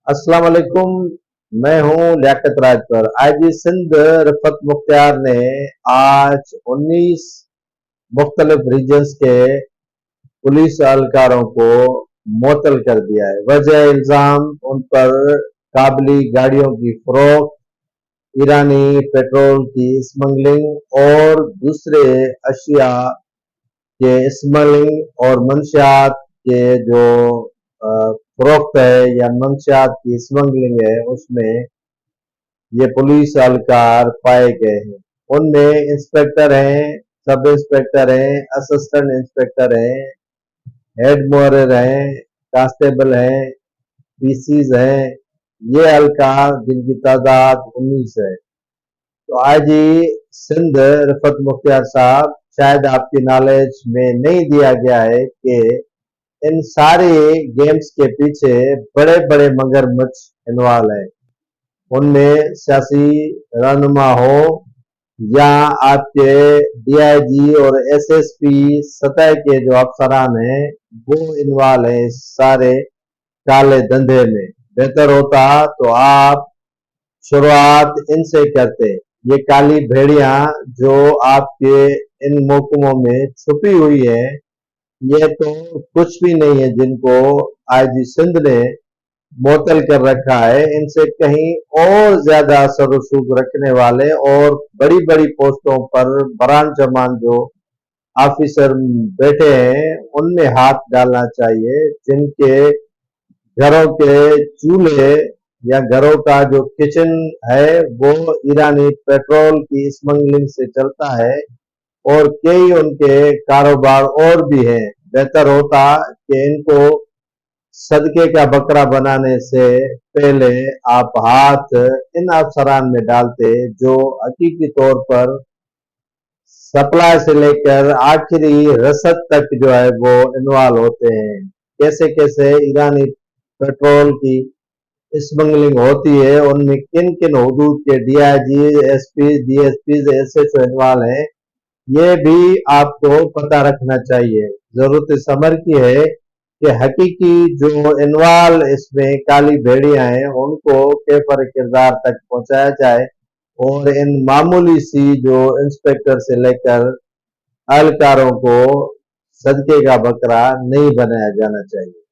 अस्सलाम वालेकुम। मैं हूं लियाकत राज पर। आईजी सिंध रफत मुख्तियार ने आज 19 मुख्तलिफ रीजन्स के पुलिस एहलकारों को मुअत्तल कर दिया है। वजह इल्जाम उन पर काबली गाड़ियों की फरोख्त, ईरानी पेट्रोल की स्मगलिंग और दूसरे अशिया के स्मगलिंग और मंशियात के जो फरोख्त है या मंशियात की स्मगलिंग है, उसमें ये पुलिस एहलकार पाए गए हैं। उनमें इंस्पेक्टर हैं, सब इंस्पेक्टर हैं, असिस्टेंट इंस्पेक्टर हैं, हेड मोहर हैं, कांस्टेबल हैं, पीसीज हैं। ये एहलकार जिनकी तादाद 19 है। तो आज ही सिंध रफत मुख्तियार साहब, शायद आपकी नॉलेज में नहीं दिया गया है कि इन सारे गेम्स के पीछे बड़े बड़े मगरमच्छ इन्वॉल्व हैं। उनमें सियासी रहनुमा हो या आपके डीआईजी और एसएसपी सतह के जो अफसरान हैं, वो इन्वॉल्व हैं इस सारे काले धंधे में। बेहतर होता तो आप शुरुआत इनसे करते। ये काली भेड़ियां जो आपके इन महकमों में छुपी हुई है, ये तो कुछ भी नहीं है जिनको आईजी सिंध ने मुअत्तल कर रखा है। इनसे कहीं और ज्यादा असर रसूख रखने वाले और बड़ी बड़ी पोस्टों पर बरान जमान जो ऑफिसर बैठे हैं, उनमें हाथ डालना चाहिए, जिनके घरों के चूल्हे या घरों का जो किचन है वो ईरानी पेट्रोल की स्मगलिंग से चलता है और कई उनके कारोबार और भी हैं। बेहतर होता कि इनको सदके का बकरा बनाने से पहले आप हाथ इन अफसरान में डालते जो हकीकी तौर पर सप्लाई से लेकर आखिरी रसद तक जो है वो इन्वॉल्व होते हैं। कैसे कैसे ईरानी पेट्रोल की स्मगलिंग होती है, उनमें किन किन हुदूद के DIG, SP, DSP, SHO involve हैं, ये भी आपको पता रखना चाहिए। जरूरत इस अमर की है कि हकीकी जो इन्वॉल्व इसमें काली भेड़ियां हैं, उनको केफर किरदार तक पहुंचाया जाए और इन मामूली सी जो इंस्पेक्टर से लेकर एहलकारों को सदके का बकरा नहीं बनाया जाना चाहिए।